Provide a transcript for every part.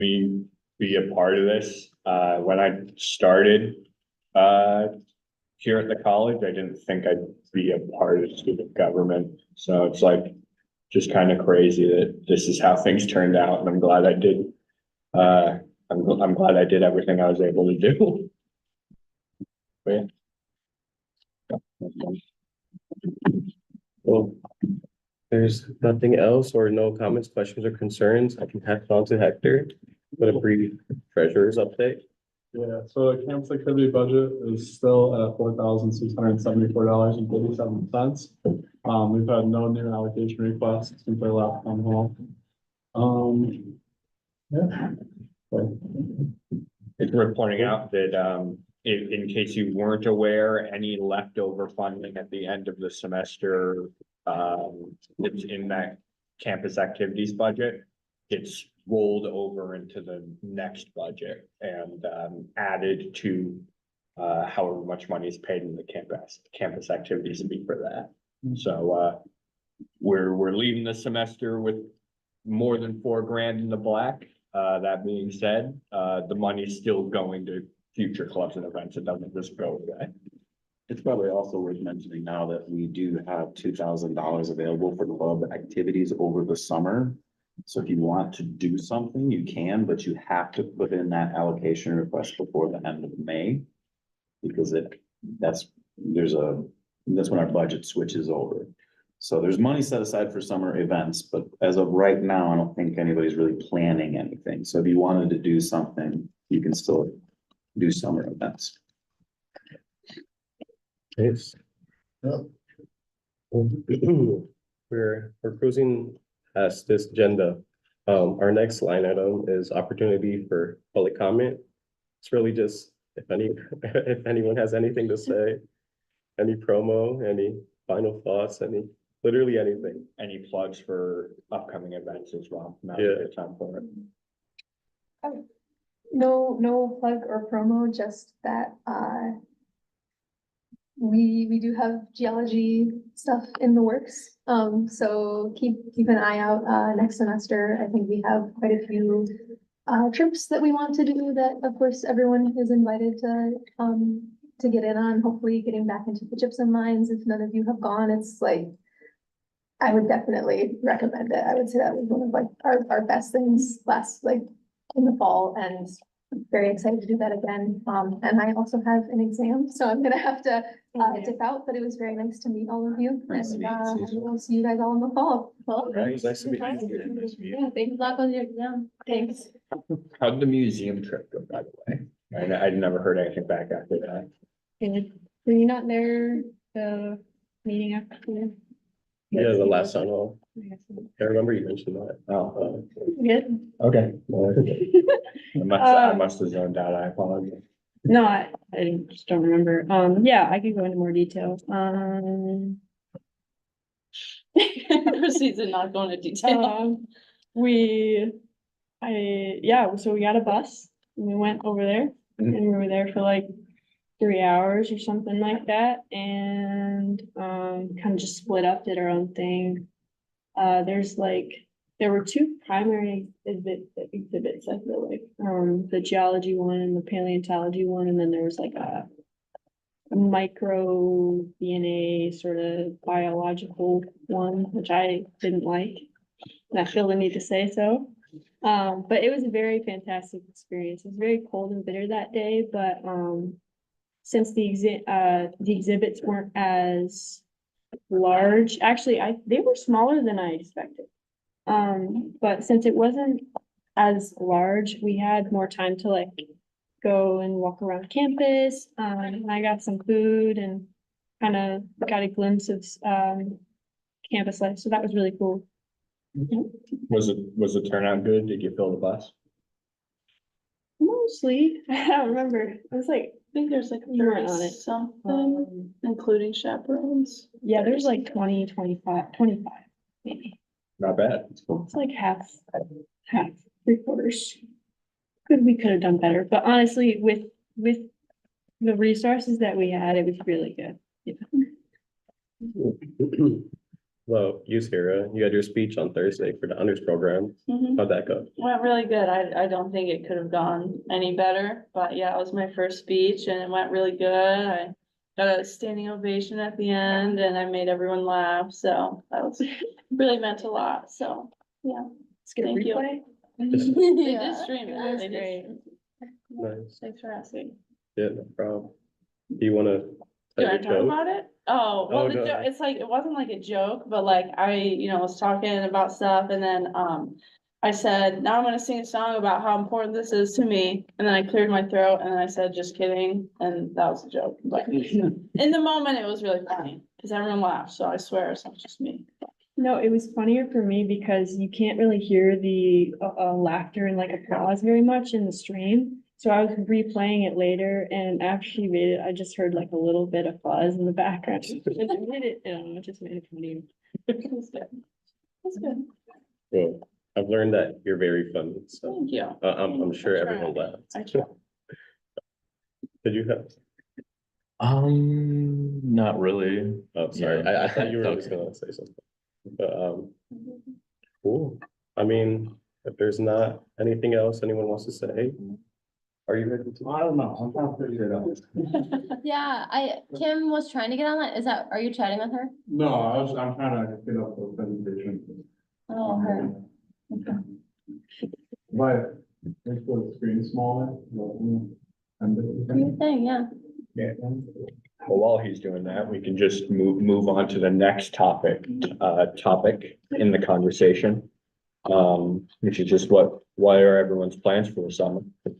me be a part of this. When I started here at the college, I didn't think I'd be a part of student government. So it's like just kind of crazy that this is how things turned out, and I'm glad I did. I'm glad I did everything I was able to do. But yeah. Well, there's nothing else or no comments, questions, or concerns. I can pass it on to Hector with a brief treasurer's update. Yeah, so the campus activity budget is still at $4,674.37. We've had no new allocation requests since I last come home. Yeah. It's worth pointing out that, in case you weren't aware, any leftover funding at the end of the semester, it's in that campus activities budget. It's rolled over into the next budget and, added to, however much money is paid in the campus activities to be for that. So, we're leaving the semester with more than $4,000 in the black. That being said, the money's still going to future clubs and events. It doesn't just go away. It's probably also worth mentioning now that we do have $2,000 available for club activities over the summer. So if you want to do something, you can, but you have to put in that allocation request before the end of May. Because that's when our budget switches over. So there's money set aside for summer events, but as of right now, I don't think anybody's really planning anything. So if you wanted to do something, you can still do summer events. Yes. Yep. We're cruising past this agenda. Our next line item is opportunity for public comment. It's really just if anyone has anything to say, any promo, any final thoughts, literally anything. Any plugs for upcoming events as well? Now's a Yeah. good time for it. No plug or promo, just that, we do have geology stuff in the works. So keep an eye out, next semester. I think we have quite a few, trips that we want to do that, of course, everyone is invited to get in on, hopefully getting back into the gypsum mines. If none of you have gone, it's like, I would definitely recommend it. I would say that was one of like our best things last, like in the fall, and very excited to do that again. And I also have an exam, so I'm gonna have to dip out, but it was very nice to meet all of you. Nice to And meet you. we'll see you guys all in the fall. Well, Nice to meet you. Nice to meet you. yeah, thanks a lot on your exam. Thanks. How'd the museum trip go, by the way? I'd never heard anything back after that. Were you not there, the meeting after? Yeah, the last town hall. I guess so. I remember you mentioned that. Oh, Good. okay. I must have zoned out. I apologize. No, I just don't remember. Yeah, I could go into more detail. Proceeds in not going into detail. So we got a bus and we went over there Mhm. and we were there for like 3 hours or something like that, and kind of just split up, did our own thing. There were two primary exhibits, I feel like, the geology one and the paleontology one, and then there was like a micro DNA sort of biological one, which I didn't like, and I feel the need to say so. But it was a very fantastic experience. It was very cold and bitter that day, but since the exhibits weren't as large, actually, they were smaller than I expected. But since it wasn't as large, we had more time to like go and walk around campus. And I got some food and kind of got a glimpse of campus life. So that was really cool. Was the turnout good? Did you fill the bus? Mostly, I don't remember. It was like, I think there's like You weren't on it. something, including chaperones. yeah, there's like 20, 25 maybe. Not bad. It's like half, 3/4. We could have done better, but honestly, with the resources that we had, it was really good. Yeah. Well, you, Sarah, you had your speech on Thursday for the honors program. Mhm. How'd that go? Went really good. I don't think it could have gone any better, but yeah, it was my first speech and it went really good. I got a standing ovation at the end and I made everyone laugh, so that was really meant a lot, so, yeah. Thank you. They did stream It it. was They did great. stream it. Nice. Thanks for asking. Yeah, no problem. Do you wanna Do tell I your talk joke? about it? Oh, well, Oh, the no. joke, it's like, it wasn't like a joke, but like was talking about stuff and then, I said, now I'm gonna sing a song about how important this is to me. And then I cleared my throat and then I said, just kidding. And that was a joke. But in the moment, it was really funny because everyone laughed. So I swear it's not just me. No, it was funnier for me because you can't really hear the laughter and like applause very much in the stream. So I was replaying it later and after she made it, I just heard like a little bit of buzz in the background. It made it, it just made it funny. It was good. It's good. Well, I've learned that you're very funny, so Thank you. I'm sure I try. everyone laughed. I try. Did you have? Not really. Oh, sorry, Yeah. I thought you were just gonna say something. But, cool. I mean, if there's not anything else anyone wants to say, are you ready to? I don't know, I'm trying to figure it out. Yeah, Kim was trying to get on that. Are you chatting with her? No, I'm trying to get up the presentation. Oh, her. But, make sure the screen is smaller. Do your thing, yeah. Well, while he's doing that, we can just move on to the next topic in the conversation. Which is just what are everyone's plans for the summer? I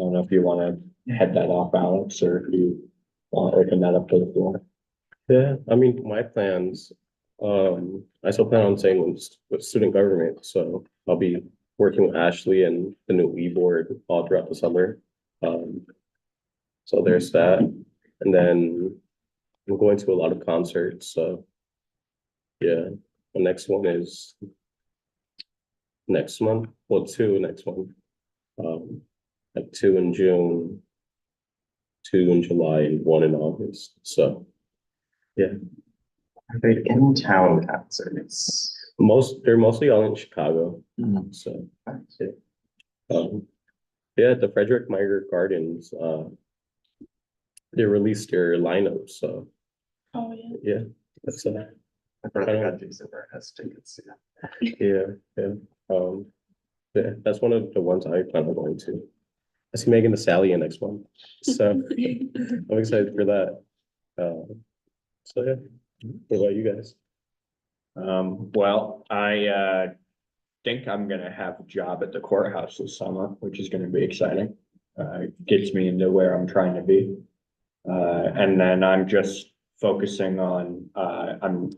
don't know if you wanna head that off, Alex, or if you wanna open that up to the floor. Yeah, I mean, my plans, I still plan on staying with student government, so I'll be working with Ashley and the new e-board all throughout the summer. So there's that, and then I'm going to a lot of concerts, so. Yeah, the next one is next month, well, two next month. Like 2 in June, 2 in July, and 1 in August, so. Are they in town concerts? They're mostly all in Chicago, Mhm. so. Yeah, the Frederick Meyer Gardens, they released their lineup, so, Oh, yeah. yeah, that's, My brother got Jason has tickets, yeah. yeah. Yeah, that's one of the ones I plan on going to. I see Megan Thee Stallion next month, so I'm excited for that. So yeah, what about you guys? Well, I think I'm gonna have a job at the courthouse this summer, which is gonna be exciting. Gets me into where I'm trying to be. And then I'm just focusing on, I'm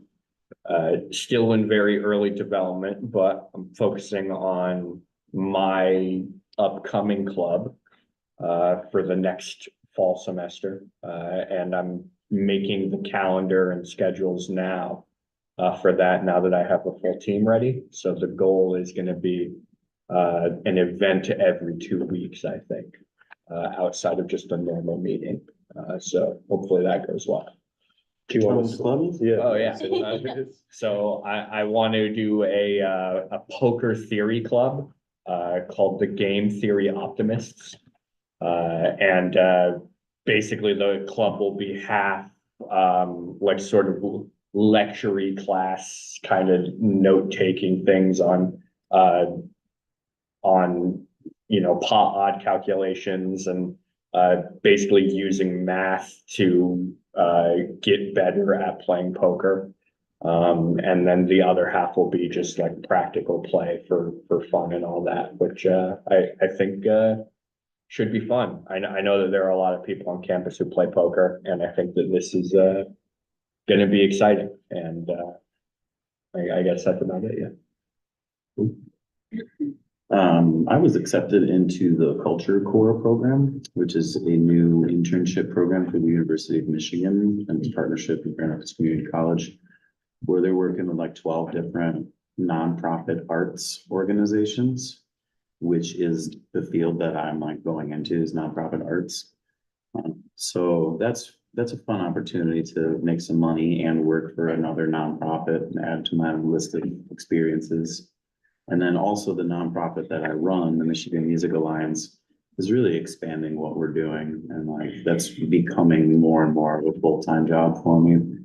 still in very early development, but I'm focusing on my upcoming club for the next fall semester. And I'm making the calendar and schedules now for that, now that I have a full team ready. So the goal is gonna be an event every 2 weeks, I think, outside of just a normal meeting. So hopefully that goes well. Do you want Club? to? Yeah. Oh, yeah. So I want to do a poker theory club called the Game Theory Optimists. And basically the club will be half like sort of lecture-y class kind of note-taking things on pot odd calculations and basically using math to get better at playing poker. And then the other half will be just like practical play for fun and all that, which I think should be fun. I know that there are a lot of people on campus who play poker, and I think that this is gonna be exciting, and I guess that's about it, yeah. I was accepted into the Culture Core program, which is a new internship program for the University of Michigan and its partnership with Grand Rapids Community College, where they're working with like 12 different nonprofit arts organizations, which is the field that I'm like going into is nonprofit arts. So that's that's a fun opportunity to make some money and work for another nonprofit and add to my list of experiences. And then also the nonprofit that I run, the Michigan Music Alliance, is really expanding what we're doing. And like, that's becoming more and more of a full-time job for me.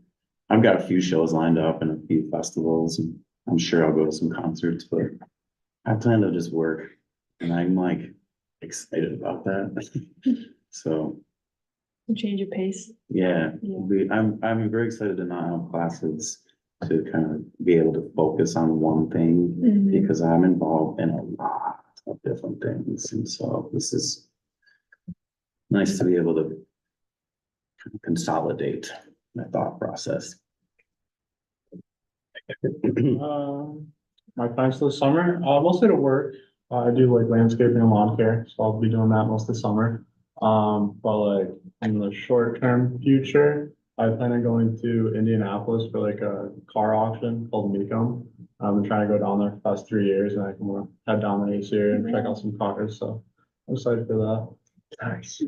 I've got a few shows lined up and a few festivals, and I'm sure I'll go to some concerts, but I plan to just work. And I'm like excited about that. So, Change of pace. yeah, Yeah. I'm very excited to not have classes, to kind of be able to focus on one thing, Mhm. because I'm involved in a lot of different things. And so this is nice to be able to consolidate my thought process. My plans for the summer, mostly to work. I do like landscaping and lawn care, so I'll be doing that most of the summer. But like in the short term future, I plan on going to Indianapolis for like a car auction called Mecum. I've been trying to go down there for the past 3 years, and I can head down there this year and check out some cars, so I'm excited for that. Nice.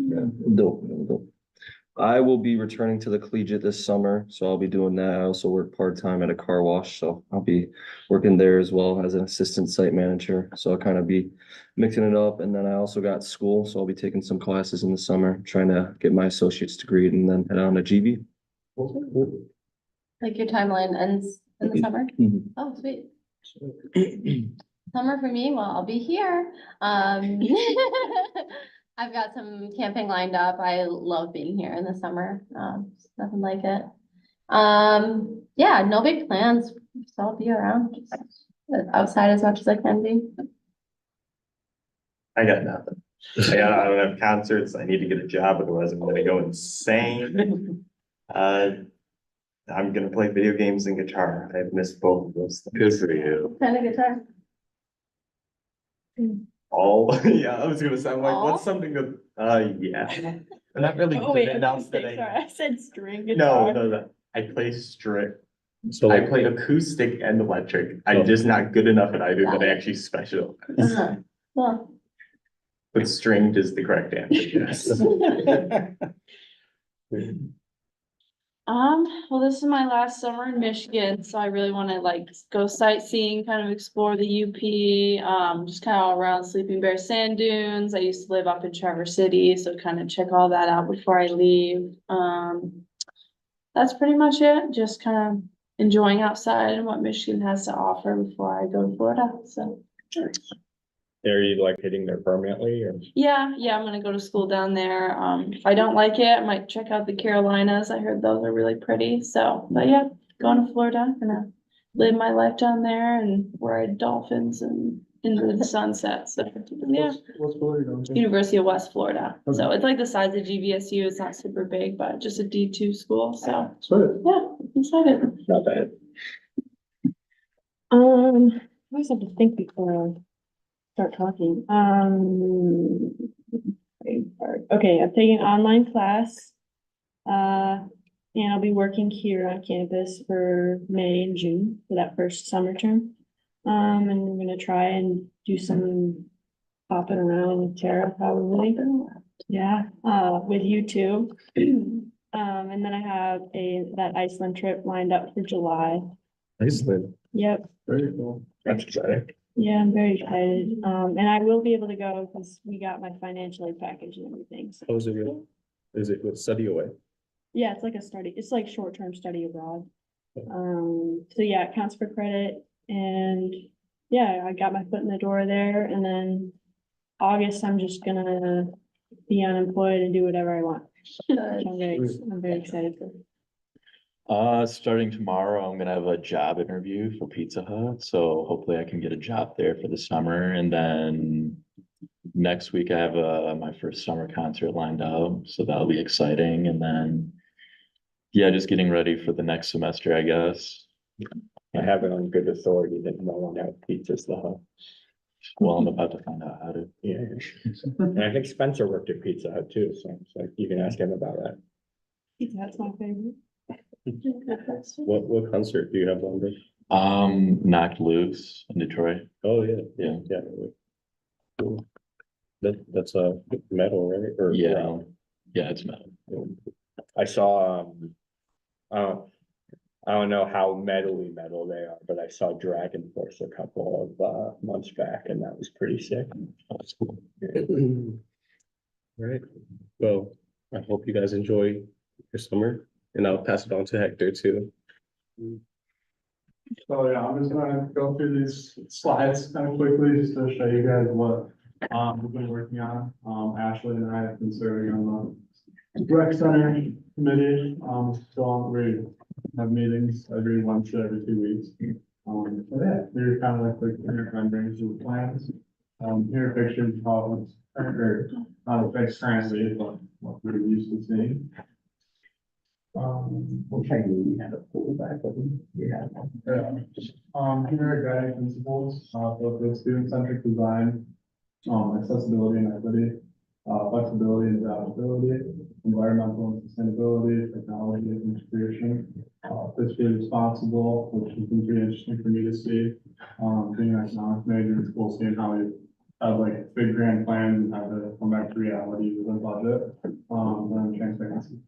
Dope, dope. I will be returning to the collegiate this summer, so I'll be doing that. I also work part-time at a car wash, so I'll be working there as well as an assistant site manager. So I'll kind of be mixing it up. And then I also got school, so I'll be taking some classes in the summer, trying to get my associate's degree and then head on to GV. Like your timeline ends in the summer? Mhm. Oh, sweet. Summer for me, well, I'll be here. I've got some camping lined up. I love being here in the summer. Nothing like it. Yeah, no big plans. So I'll be around, just outside as much as I can be. I got nothing. I don't have concerts. I need to get a job, otherwise I'm gonna go insane. I'm gonna play video games and guitar. I've missed both of those things. Good for you. Kind of guitar. All, yeah, I was gonna say, I'm like, All? what's something that, yeah. I'm not really Oh, wait, good enough acoustic, that sorry, I said string No, guitar. no, I play string. So I like, play acoustic and electric. Oh. I'm just not good enough at either that I actually specialize. Uh-huh. Well, But stringed is the correct answer, yes. Well, this is my last summer in Michigan, so I really wanna like go sightseeing, kind of explore the UP, just kind of all around Sleeping Bear Sand Dunes. I used to live up in Traverse City, so kind of check all that out before I leave. That's pretty much it, just kind of enjoying outside and what Michigan has to offer before I go to Florida, so. Are you like hitting there permanently or? Yeah, I'm gonna go to school down there. If I don't like it, I might check out the Carolinas. I heard those are really pretty, so, but yeah, going to Florida, gonna live my life down there and ride dolphins and into the sunset, so, yeah. What's Florida going to? University of West Florida, so it's like the size of GVSU, it's not super big, but just a D2 school, so, Sweet. yeah, I'm excited. Not bad. I always have to think before I start talking. Okay, I'm taking an online class. And I'll be working here on campus for May and June for that first summer term. And we're gonna try and do some popping around with Tara probably. Yeah, with you too. And then I have that Iceland trip lined up for July. Iceland. Yep. Very cool. That's exciting. Yeah, I'm very excited. And I will be able to go because we got my financial aid package and everything. So, How's it with, is it with study away? yeah, it's like a study, it's like short-term study abroad. So yeah, it counts for credit and yeah, I got my foot in the door there and then August, I'm just gonna be unemployed and do whatever I want. Which I'm very excited for. Starting tomorrow, I'm gonna have a job interview for Pizza Hut, so hopefully I can get a job there for the summer, and then next week I have my first summer concert lined up, so that'll be exciting, and then yeah, just getting ready for the next semester, I guess. I have it on good authority that no one out pizzas the Hut. Well, I'm about to find out how to. Yeah. And I think Spencer worked at Pizza Hut too, so it's like you can ask him about that. That's my favorite. What concert do you have on this? Knocked Loose in Detroit. Oh, yeah. Yeah. Yeah. Cool. That's a metal, right? Or Yeah. rock? Yeah, it's metal. I saw, uh, I don't know how metal they are, but I saw Dragon Force a couple of, months back and that was pretty sick. Right, well, I hope you guys enjoy your summer, and I'll pass it on to Hector too. So yeah, I'm just gonna go through these slides kind of quickly just to show you guys what we've been working on. Ashley and I have been serving on the rec center committee. So we have meetings every Wednesday, every 2 weeks. So yeah, they're kind of like the renderings of the plans. Here are pictures of how it's or not a fixed currently, but what we're used to seeing. Okay, we had a pull back, but we had one. Here are guiding principles, for the student-centric design, accessibility and equity, flexibility and adaptability, environmental and sustainability, technology and integration, fiscally responsible, which has been pretty interesting for me to see. Being an economics major, it's cool seeing how we have like big grand plans and how to come back to reality within budget, and transparency.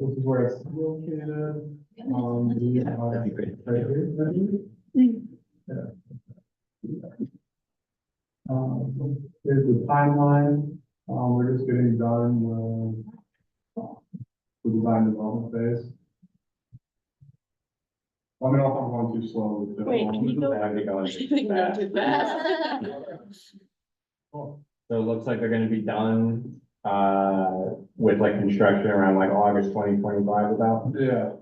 This is where it's located. That'd be great. Right here. Yeah. Here's the timeline. We're just getting done with the design development phase. Let me know if I'm going too slowly. too. Wait, can you go- That'd be going I think not too fast. Cool. So it looks like they're gonna be done, with like construction around like August 2025 about. Yeah.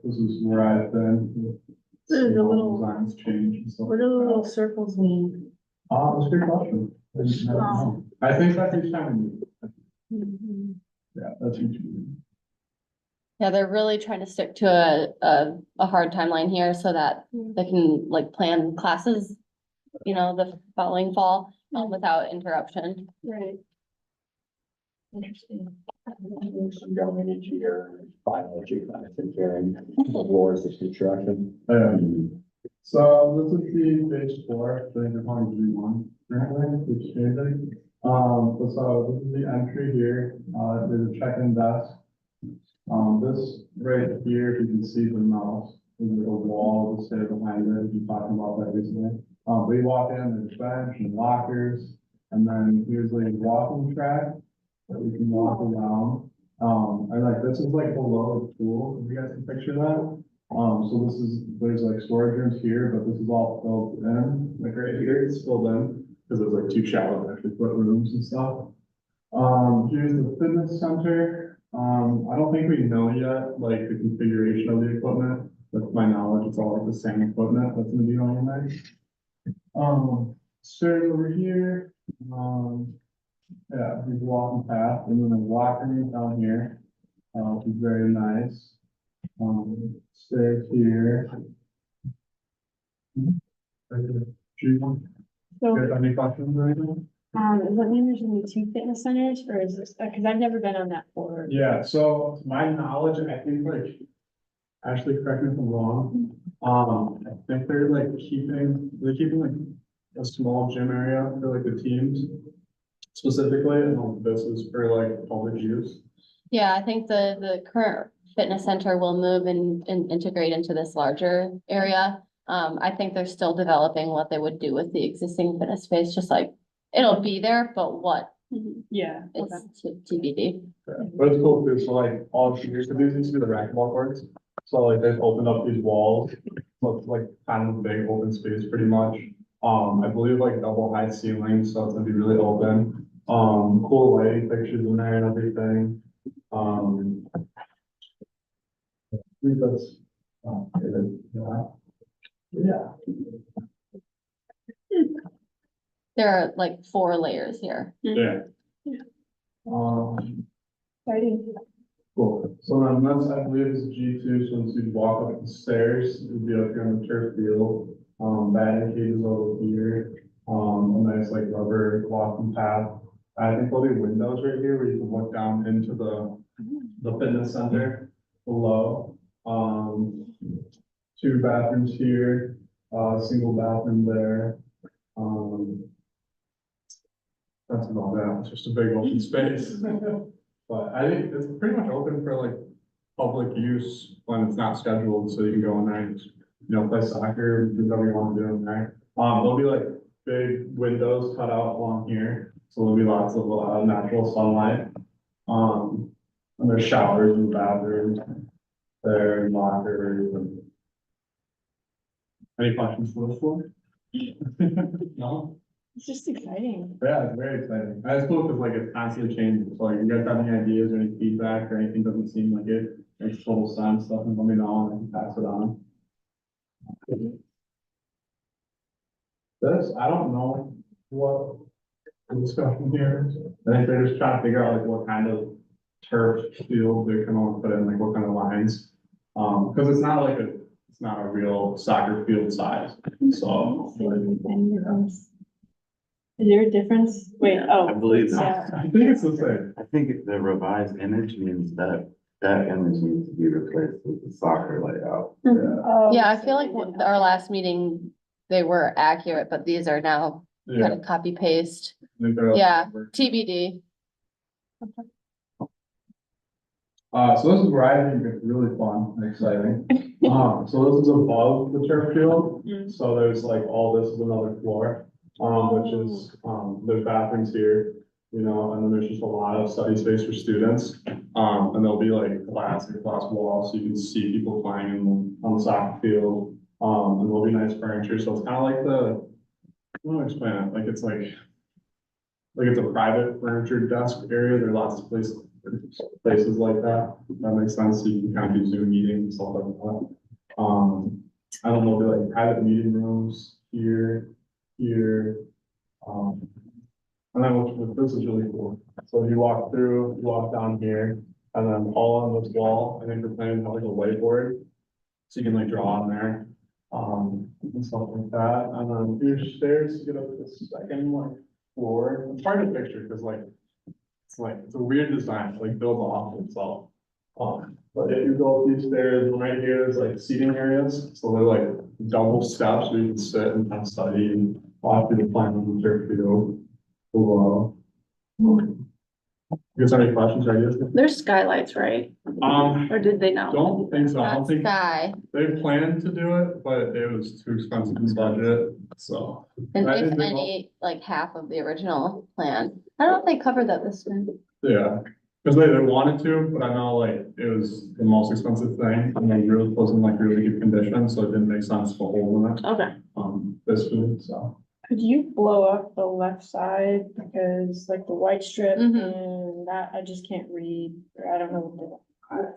This is where I've been. This is a little- Designs change and stuff. What do the little circles mean? That's a good question. I didn't know. I think that's each time we meet. Mhm. Yeah, that's each meeting. Yeah, they're really trying to stick to a hard timeline here so that they can like plan classes, you know, the following fall, without interruption. Right. Interesting. Some going into your biology classes during the wars of construction. So this is the phase 4, so they're calling G1 currently, which is changing. So this is the entry here, there's a check-in desk. This right here, if you can see the mouse, is like a wall to stay behind it, we've been talking about that recently. We walk in, there's bench and lockers, and then here's like a walking track that we can walk around. And like, this is like below the pool, if you guys can picture that. So there's like storage rooms here, but this is all filled in, like right here, it's filled in, because it's like too shallow to actually put rooms and stuff. Here's the fitness center. I don't think we know yet, like the configuration of the equipment, but to my knowledge, it's all like the same equipment that's gonna be on there. Stairs over here, yeah, here's a walking path, and then a walking down here, which is very nice. Stairs here. You So, guys have any questions or anything? does that mean there's gonna be 2 fitness centers, or is this, because I've never been on that floor. Yeah, so to my knowledge, I think like, Ashley, correct me if I'm wrong. I think they're keeping like a small gym area for like the teams specifically, and this is for like public use. Yeah, I think the current fitness center will move and integrate into this larger area. I think they're still developing what they would do with the existing fitness space, just like, it'll be there, but what Mhm. Yeah. is Okay. TBD. Yeah, but it's cool too, so like all years, so these used to be the racquetball courts. So like they've opened up these walls, so it's like kind of a big open space pretty much. I believe like double height ceilings, so it's gonna be really open. Cool lighting fixtures in there and everything. I think that's, yeah. There are like 4 layers here. Yeah. Yeah. Exciting. Cool, so then this, I believe, is G2, so as you walk up the stairs, it'd be up here on the turf field. Batting cages over here, a nice like rubber walking path. I think there'll be windows right here where you can look down into the fitness center below. 2 bathrooms here, single bathroom there. That's about that, it's just a big open space. But I think it's pretty much open for like public use when it's not scheduled, so you can go in there and, play soccer, do whatever you want to do in there. There'll be like big windows cut out along here, so there'll be lots of natural sunlight. And there's showers and bathrooms there, and lockers and. Any questions for this one? No? It's just exciting. Yeah, it's very exciting. I just cool because like it's constantly changing. So like, you guys have any ideas or any feedback or anything doesn't seem like it makes total sense, stuff, and let me know and I can pass it on. This, I don't know what the discussion here is. I think they're just trying to figure out like what kind of turf field they're gonna want to put in, like what kind of lines. Because it's not like it's not a real soccer field size, so. Is there a difference? Wait, oh. I believe so. Yeah. I think it's the same. I think the revised image means that image needs to be replaced with the soccer layout. Oh, Yeah, I so feel like they didn't our have- last meeting, they were accurate, but these are now kind Yeah. of copy paste. I think they're- Yeah. TBD. So this is where I think it's really fun and exciting. So this is above the turf field, Mm. so there's like, all this is another floor. Which is, there's bathrooms here, and then there's just a lot of study space for students. And there'll be like glass walls, so you can see people playing on the soccer field. And there'll be nice furniture, so it's kind of like I don't know how to explain it, like it's it's a private furniture desk area, there are lots of places like that. That makes sense, so you can kind of do Zoom meetings and stuff like that. I don't know, there'll be like private meeting rooms here. And then this is really cool. So you walk down here, and then all on this wall, I think we're planning to have like a whiteboard. So you can like draw on there, and stuff like that. And then here's stairs to get up to the second floor. It's hard to picture because it's a weird design, it, like builds off itself. But if you go up these stairs, and right here, there's like seating areas, so they're like double steps, so you can sit and kind of study and walk through the plan of the turf field below. You guys have any questions or ideas? There's skylights, right? Or did they not? Don't think so, I don't That's think sky. they planned to do it, but it was too expensive in budget, so. And I if didn't think- any, like half of the original plan. I don't know if they covered that this time. Yeah, because they wanted to, but I know like it was the most expensive thing, and it really wasn't like really good condition, so it didn't make sense to hold in it, Okay. this food, so. Could you blow up the left side because like the white strip Mhm. and that I just can't read, or I don't know what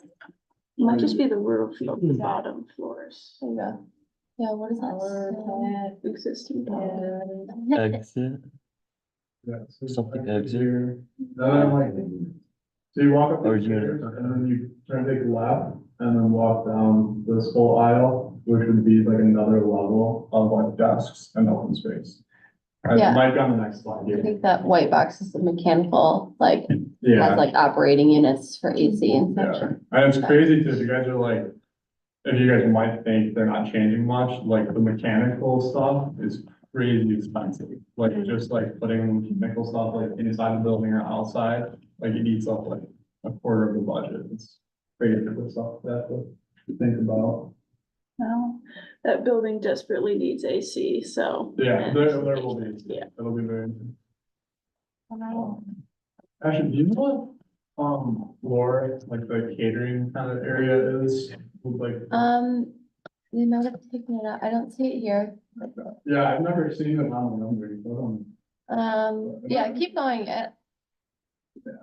Might just be the roof, the bottom floors. There you go. Yeah, what is that? the. Existing. Exit. Yeah. so Something right exit. here. Then like, so you walk up Or the unit. stairs, and then you turn take left, and then walk down this whole aisle, which would be like another level of like desks and open space. Yeah. It might be on the next slide I here. think that white box is the mechanical, like, Yeah. has like operating units for AC and such. Yeah, and it's crazy too, if you guys are like, if you guys might think they're not changing much, like the mechanical stuff is crazy expensive. Like just like putting mechanical stuff like inside the building or outside, like it eats up like a quarter of the budget. It's crazy for stuff that to think about. Well, that building desperately needs AC, so. Yeah, there will be, Yeah. it'll be very. Actually, do you know what, Laura, like the catering kind of area is, like, They might have taken it out. I don't see it here. yeah, I've never seen it on the numbers, Yeah, keep going.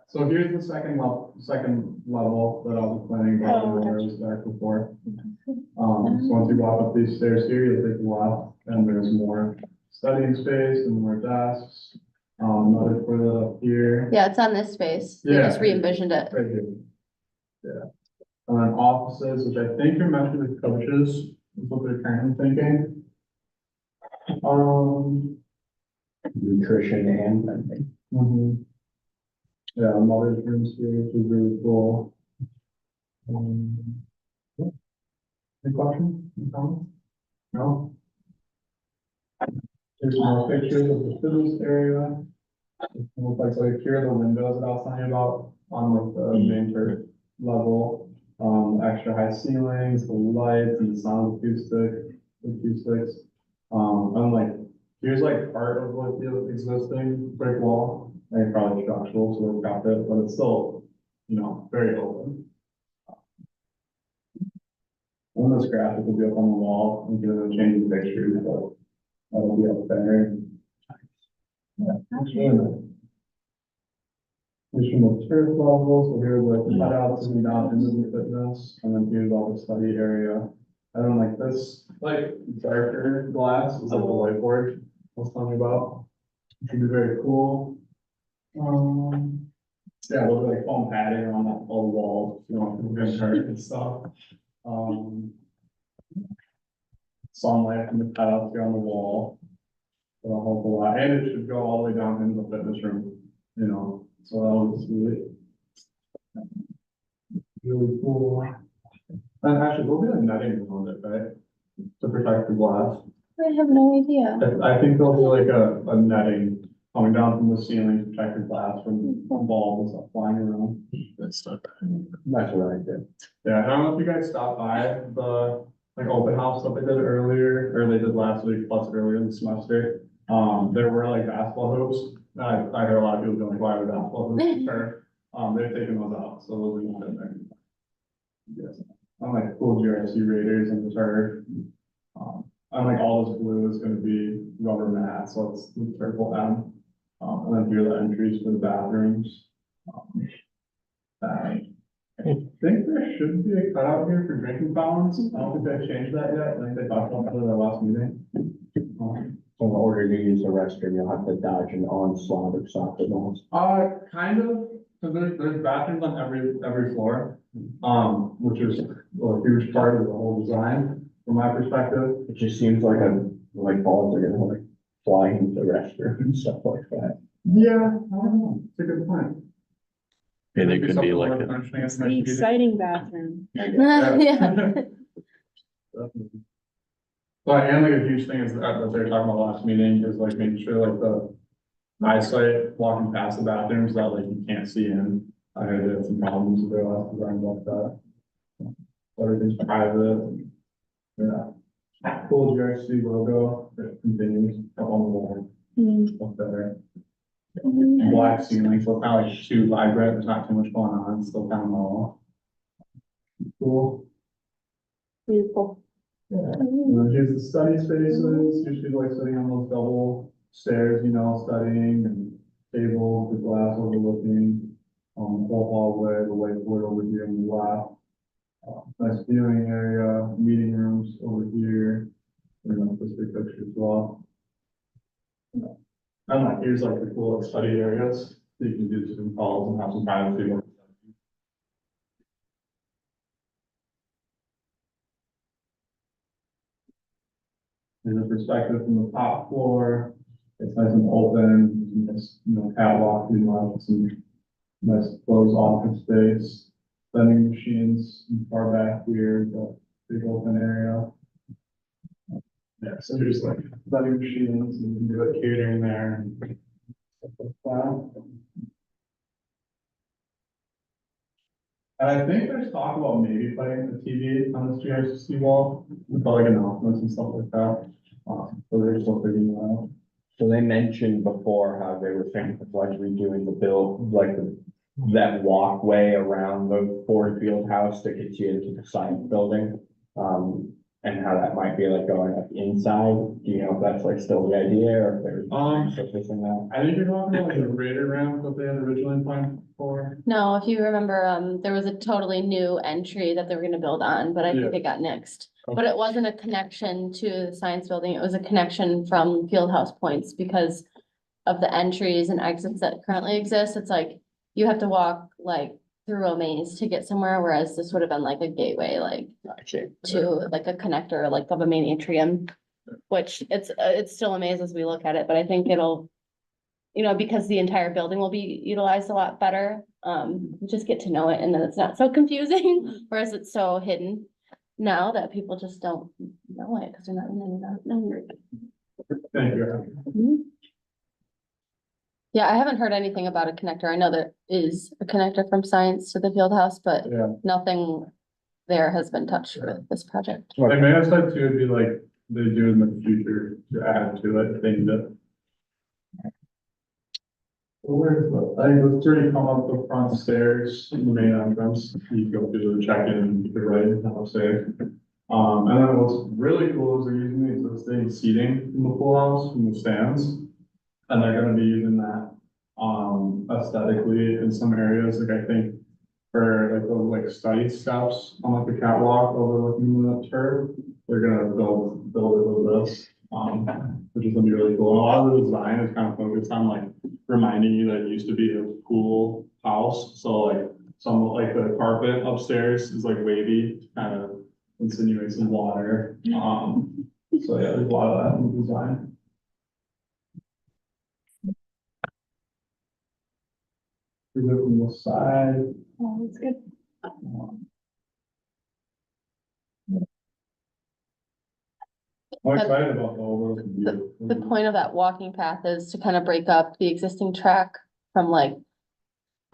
So here's the second level that I was planning Oh, on, where I was back before. So once you walk up these stairs here, you'll take a left, and there's more studying space and more desks. Another toilet up here. Yeah, it's on this space. They Yeah. just re-envisioned it. Right here. Yeah. And then offices, which I think are meant for the coaches, is what they're currently thinking. Nutrition and. Yeah, mother's rooms here, which is really cool. Yeah. Any questions? Any comments? No? Here's more pictures of the students area. Looks like here are the windows that I was telling you about on like the main turret level. Extra high ceilings, the lights and the sound acoustics. And like, here's like part of like the existing brick wall, and probably structural, so they've got it, but it's still, you know, very open. One of those graphics will be up on the wall, and give it a change in pictures, but that'll be up there. Yeah. Additional turf levels, so here's like the cutouts and down into the fitness, and then here's all the study area. And then like this, like darker glass is like the whiteboard I was telling you about. It should be very cool. Yeah, there'll be like foam padding around that all the walls, you know, it's gonna hurt and stuff. Sunlight from the cutouts here on the wall. It'll help a lot, and it should go all the way down into the fitness room, you know, so that was really cool. And actually, we'll be like netting around it, right? To protect the glass. I have no idea. I think there'll be like a netting coming down from the ceiling to protect the glass from balls and stuff flying around. That's not. That's what I did. Yeah, I don't know if you guys stopped by the like open house that they did earlier, or they did last week, plus earlier in the semester. There were like basketball hoops. I heard a lot of people going, why would basketball hoops are, they've taken those out, so those are not in there. Yes, I'm like cool GRC Raiders and the turf. I'm like all this blue is gonna be rubber mat, so it's the purple M. And then here are the entries for the bathrooms. I think there should be a cutout here for drinking fountains. I don't think they've changed that yet. I think they talked about that in their last meeting. So in order to use the restroom, you'll have to dodge an onslaught of soccer balls. Kind of, because there's bathrooms on every floor, which is a huge part of the whole design, from my perspective. It just seems like balls are gonna like fly into the restroom and stuff like that. Yeah, I don't know. It's a good point. Maybe they could be like, It's the exciting bathroom. Yeah. But and like a huge thing is that they were talking about last meeting is like making sure like the eyesight walking past the bathrooms that like you can't see in. I heard they had some problems with their last design like that. Everything's private. Yeah. Cool GRC logo that continues up on the wall. Up there. Black ceiling, so kind of like too vibrant, there's not too much going on, it's still kind of mellow. Cool. Beautiful. Yeah, and then here's the study spaces, usually like sitting on those double stairs, you know, studying and tables, the glass overlooking, the whole hallway, the whiteboard over here on the left. Nice viewing area, meeting rooms over here, you know, this big picture as well. And like, here's like the cool like, study areas, so you can do Zoom calls and have some privacy. And the perspective from the top floor, it's nice and open, nice, you know, catwalk, you know, some nice closed office space, vending machines far back here, the big open area. Yeah, so there's like vending machines and you can do like catering there and stuff like that. And I think there's talk about maybe putting a TV on this GRC wall, with like announcements and stuff like that. So they're still figuring that out. So they mentioned before how they were thinking of like redoing the build, like that walkway around the Ford Field house that gets you into the science building. And how that might be like going up inside. Do you know if that's like still the idea or if there's surface in that? I think you're talking about like the Raider ramp that they had originally planned for. No, if you remember, there was a totally new entry that they were gonna build on, but I think Yeah. it got nixed. But it wasn't a connection to the science building, it was a connection from Fieldhouse Points because of the entries and exits that currently exist. It's like, you have to walk like through a maze to get somewhere, whereas this would have been like a gateway, like to like a connector, like of a main atrium. Which it's still a maze as we look at it, but I think it'll, you know, because the entire building will be utilized a lot better. You just get to know it and then it's not so confusing, whereas it's so hidden now that people just don't know it because they're not in any of that. Thank you. Yeah, I haven't heard anything about a connector. I know there is a connector from Science to the field house, but Yeah. nothing there has been touched with this project. Like may have said too, it'd be like they do in the future to add to it, thing that. Where's the, I think it's already come up the front stairs, in the main entrance, you go through the check-in and you could right downstairs. And then what's really cool is they're using the existing seating in the pool house, in the stands. And they're gonna be using that, aesthetically in some areas, like I think. For like those like study steps on like the catwalk overlooking the turf, they're gonna build it with this. Which is gonna be really cool. And a lot of the design is kind of focused on like reminding you that it used to be a pool house. So like some like the carpet upstairs is like wavy, to kind of insinuate some water. So yeah, there's a lot of that in the design. We look from the side. Oh, that's good. I'm excited about the overall view. The point of that walking path is to kind of break up the existing track from like.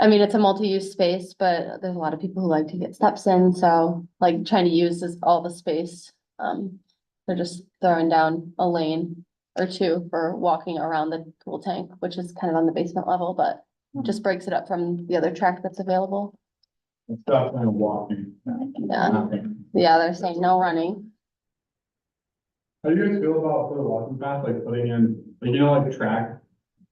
I mean, it's a multi-use space, but there's a lot of people who like to get steps in, so like trying to use all the space. They're just throwing down a lane or two for walking around the pool tank, which is kind of on the basement level, but just breaks it up from the other track that's available. It's definitely walking. Yeah, yeah, they're saying no running. How do you guys feel about for the walking path, like putting in, like, you know, like track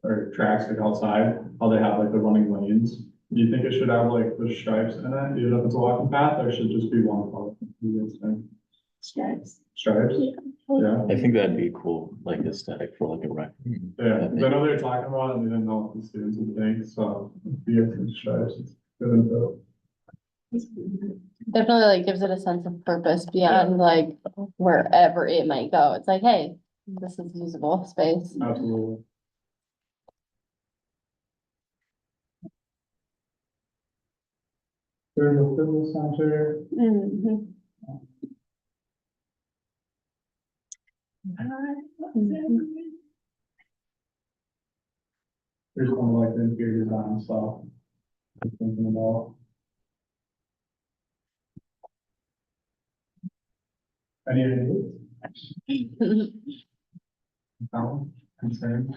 or tracks like outside, how they have like the running lanes? Do you think it should have like the stripes in it, even if it's a walking path, or should it just be one color? You guys think? Stripes. Stripes? Yeah, I think that'd be cool, like aesthetic for like a rec. yeah, 'cause I know they were talking about it and they didn't know what the students would think, so if you have some stripes, it's good info. Definitely like gives it a sense of purpose beyond like wherever it might go. It's like, hey, this is usable space. Absolutely. There's a fitness center. Mhm. There's some like the interior design stuff. I'm thinking about. Any ideas? No, concern?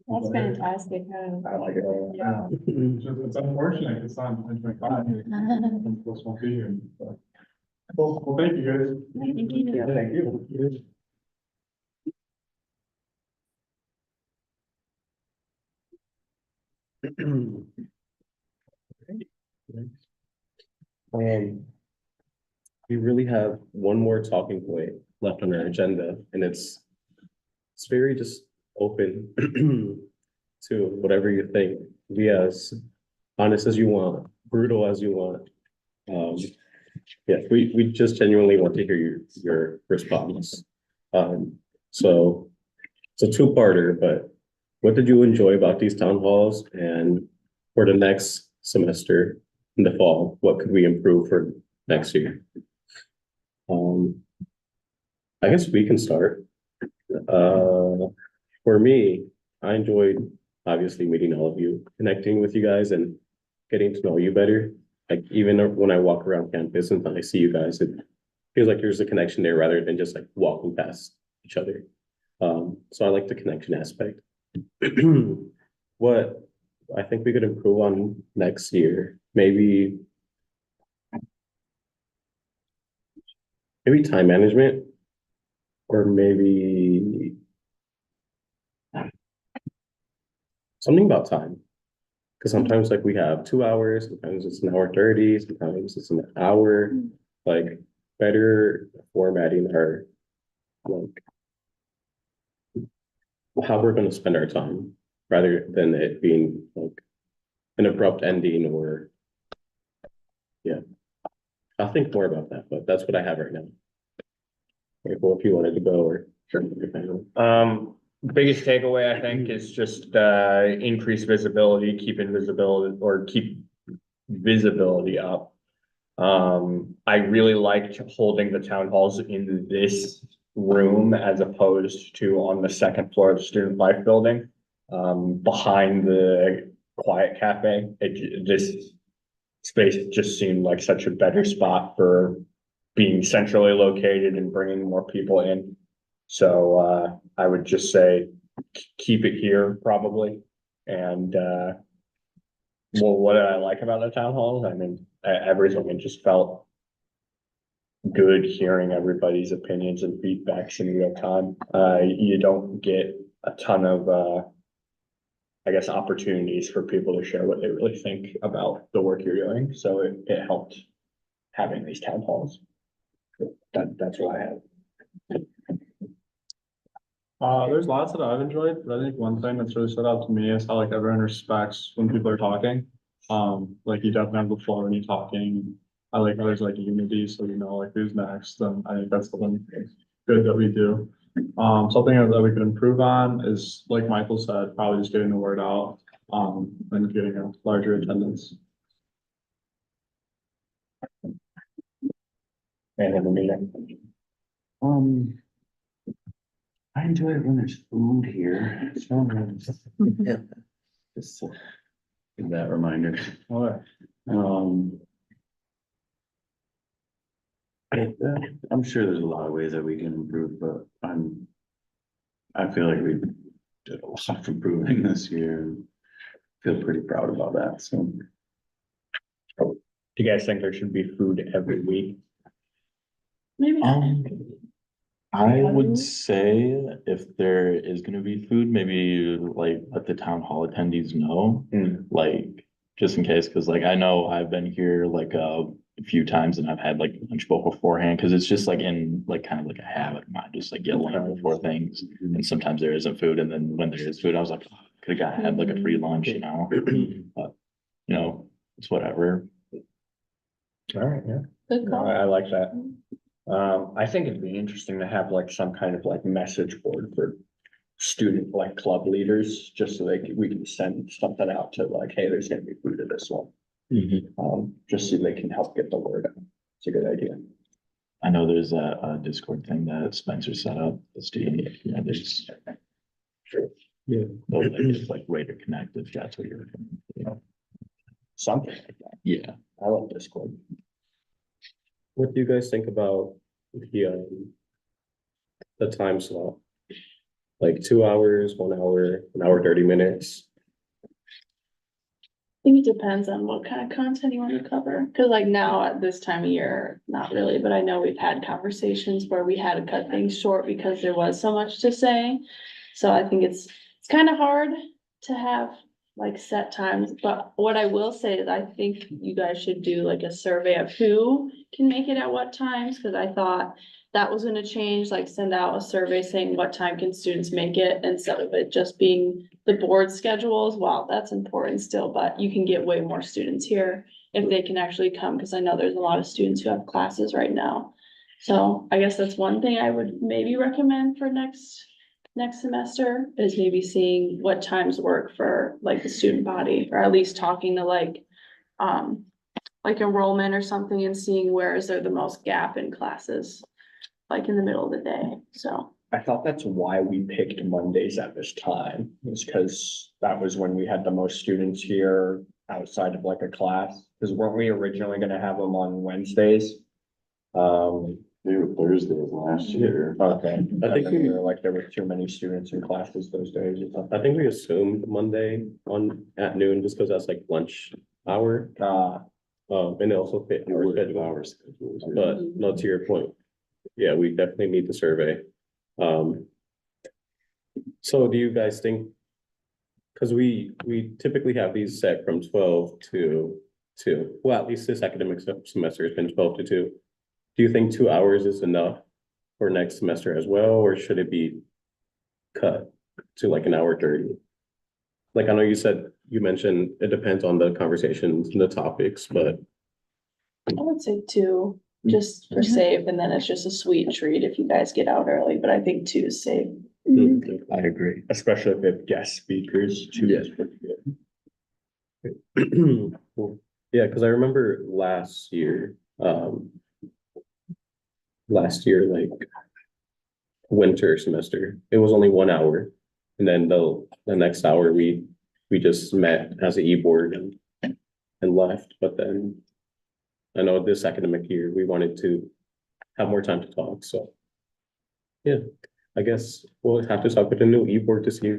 That's fantastic. I like it. Yeah. It's unfortunate, it's not 2025. I'm supposed to be here, but. Well, thank you guys. Thank you. Thank you. We really have one more talking point left on our agenda, and it's very just open to whatever you think. Be as honest as you want, brutal as you want. Yeah, we just genuinely want to hear your response. So it's a two-parter, but what did you enjoy about these town halls? And for the next semester in the fall, what could we improve for next year? I guess we can start. For me, I enjoyed obviously meeting all of you, connecting with you guys and getting to know you better. Like even when I walk around campus and I see you guys, it feels like there's a connection there rather than just like walking past each other. So I like the connection aspect. What I think we could improve on next year, maybe time management, or maybe something about time. Because sometimes like we have 2 hours, sometimes it's 1 hour 30, sometimes it's an hour, like better formatting our like how we're gonna spend our time rather than it being like an abrupt ending or yeah. I'll think more about that, but that's what I have right now. Well, if you wanted to go or sure. Biggest takeaway, I think, is just, increased visibility, keeping visibility or keep visibility up. I really liked holding the town halls in this room as opposed to on the second floor of the Student Life building. behind the Quiet Cafe. This space just seemed like such a better spot for being centrally located and bringing more people in. So, I would just say keep it here probably. And, well, what did I like about the town halls? I mean, everything, it just felt good hearing everybody's opinions and feedbacks in real time. You don't get a ton of, I guess, opportunities for people to share what they really think about the work you're doing. So it helped having these town halls. That's what I have. There's lots that I've enjoyed, but I think one thing that's really stood out to me is how like everyone respects when people are talking. Like you definitely have the floor when you're talking. I like how there's like unity, so you know like who's next, and I think that's the one thing good that we do. Something that we could improve on is, like Michael said, probably just getting the word out, and getting a larger attendance. And in the meeting. I enjoy it when there's food here. So, yeah. Just give that reminder. I'm sure there's a lot of ways that we can improve, but I feel like we did a lot of improving this year and feel pretty proud about that, so. Do you guys think there should be food every week? Maybe not. I would say if there is gonna be food, maybe like let the town hall attendees know. Like, just in case, cause like I know I've been here like a few times and I've had like lunch bowl beforehand, cause it's just like in like kind of like a habit of mine, just like get lunch before things. And sometimes there isn't food, and then when there is food, I was like, oh, could have had like a free lunch, you know? But, you know, it's whatever. All right, yeah. Good No, call. I like that. I think it'd be interesting to have like some kind of like message board for student like club leaders, just so we can send something out to like, hey, there's gonna be food at this one. Just so they can help get the word out. It's a good idea. I know there's a Discord thing that Spencer set up, the student, you know, there's. Yeah. Those like, like way to connect if that's what you're, you know, Something like that. yeah. I love Discord. What do you guys think about the time slot? Like 2 hours, 1 hour, 1 hour, 30 minutes? I think it depends on what kind of content you want to cover, because like now at this time of year, not really, but I know we've had conversations where we had to cut things short because there was so much to say. So I think it's kind of hard to have like set times, but what I will say is I think you guys should do like a survey of who can make it at what times, because I thought that was gonna change, like send out a survey saying what time can students make it, instead of it just being the board schedules. Wow, that's important still, but you can get way more students here if they can actually come, because I know there's a lot of students who have classes right now. So I guess that's one thing I would maybe recommend for next semester, is maybe seeing what times work for like the student body, or at least talking to like enrollment or something, and seeing where is there the most gap in classes, like in the middle of the day, so. I thought that's why we picked Mondays at this time, was because that was when we had the most students here outside of like a class. Because weren't we originally gonna have them on Wednesdays? They were Thursdays last year. Okay. I think we were like, there were too many students in classes those days or something. I think we assumed Monday at noon, just because that's like lunch hour. And it also fit our schedule. Our schedules. But no, to your point, yeah, we definitely need the survey. So do you guys think? Because we typically have these set from 12 to 2. Well, at least this academic semester has been 12 to 2. Do you think 2 hours is enough for next semester as well, or should it be cut to like 1 hour 30? Like, I know you mentioned it depends on the conversations and the topics, but I would say 2, just for safe, and then it's just a sweet treat if you guys get out early, but I think 2 is safe. I agree. Especially if they have guest speakers too. Yeah. Cool. Yeah, because I remember last year, like winter semester, it was only 1 hour. And then the next hour, we just met as a e-board and left, but then I know this academic year, we wanted to have more time to talk, so. Yeah, I guess we'll have to talk with the new e-board to see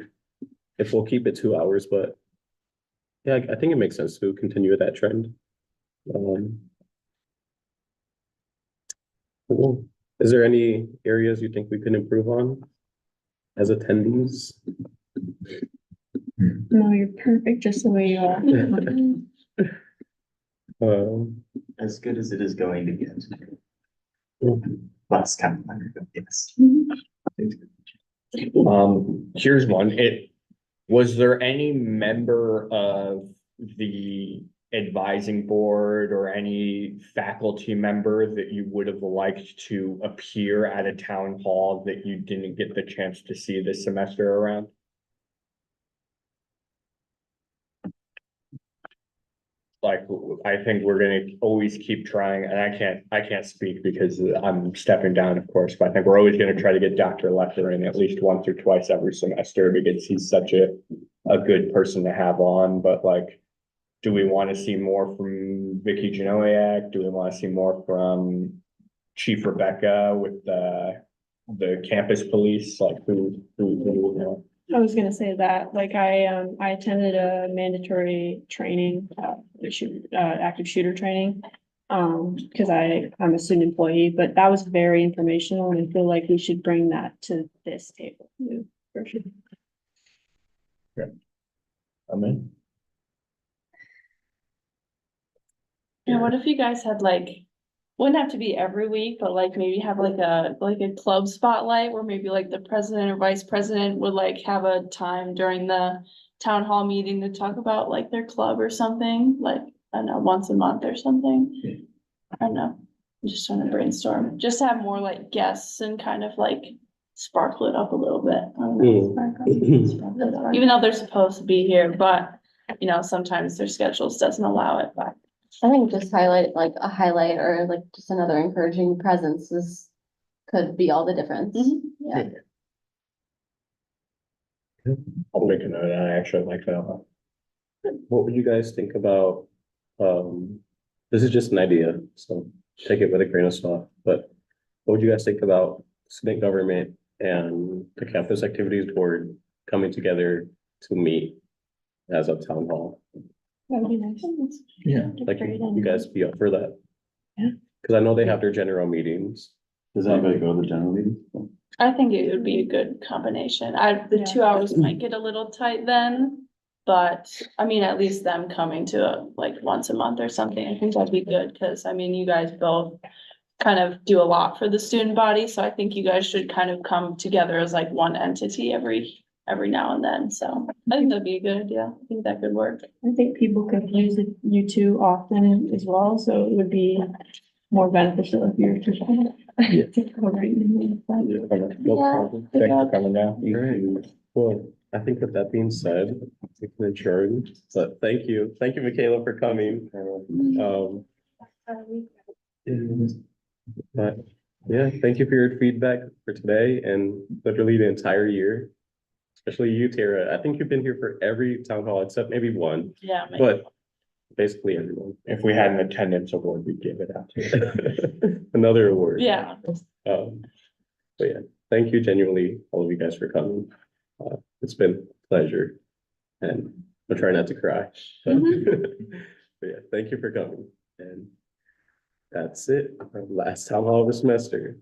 if we'll keep it 2 hours, but yeah, I think it makes sense to continue that trend. Cool. Is there any areas you think we can improve on as attendees? No, you're perfect just the way you are. As good as it is going to get. Last kind of, yes. Here's one. Was there any member of the advising board or any faculty member that you would have liked to appear at a town hall that you didn't get the chance to see this semester around? Like, I think we're gonna always keep trying, and I can't speak because I'm stepping down, of course, but I think we're always gonna try to get Dr. Lefter in at least once or twice every semester because he's such a good person to have on, but like, do we want to see more from Vicky Genoviak? Do we want to see more from Chief Rebecca with the campus police? Like, who, you know? I was gonna say that, like, I attended a mandatory training, active shooter training. Cause I'm a student employee, but that was very informational and I feel like we should bring that to this table. too, for sure. I'm in. And what if you guys had like, wouldn't have to be every week, but like maybe have like a club spotlight where maybe like the president or vice president would like have a time during the town hall meeting to talk about like their club or something, like, I don't know, once a month or something. I don't know. I'm just trying to brainstorm, just have more like guests and kind of like sparkle it up a little bit. I don't know. Sparkle it up. Even though they're supposed to be here, but you know, sometimes their schedules doesn't allow it, but. I think just highlight, like a highlight or like just another encouraging presence could be all the difference. Yeah. I'll make a note, I actually like that. What would you guys think about, this is just an idea, so take it with a grain of salt, but what would you guys think about student government and the campus activities board coming together to meet as a town hall? That would be nice. Yeah. Like, you guys be up for that? Yeah. Cause I know they have their general meetings. Does anybody go to the general meeting? I think it would be a good combination. The Yeah. 2 hours might get a little tight then. But I mean, at least them coming to like once a month or something, I think that'd be good, cause I mean, you guys both. Kind of do a lot for the student body, so I think you guys should kind of come together as like one entity every now and then, so I think that'd be a good idea. I think that could work. I think people could use you two often as well, so it would be more beneficial if you're just. No problem. Thanks for coming down. Well, I think with that being said, we can adjourn, but thank you, Michaela, for coming. But yeah, thank you for your feedback for today and literally the entire year. Especially you, Tara. I think you've been here for every town hall except maybe one, Yeah. but basically everyone. If we had an attendance award, we'd give it out to you. Another award. Yeah. But yeah, thank you genuinely, all of you guys for coming. It's been a pleasure. And I'll try not to cry. But but yeah, thank you for coming. And that's it. Our last town hall of the semester.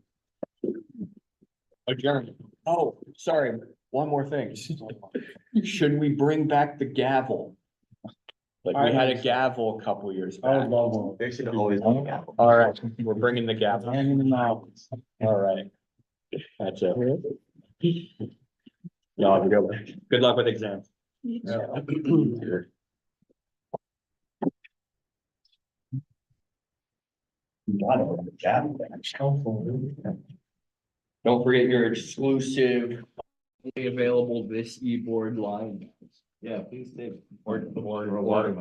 Adjourn. Oh, sorry, one more thing. Should we bring back the gavel? Like, we had a gavel a couple years back. They should always. All All right, we're bringing the gavel. All right. That's it. Y'all have a good one. Good luck with exams. Don't forget your exclusive, only available this e-board line. Yeah, please do. Or water.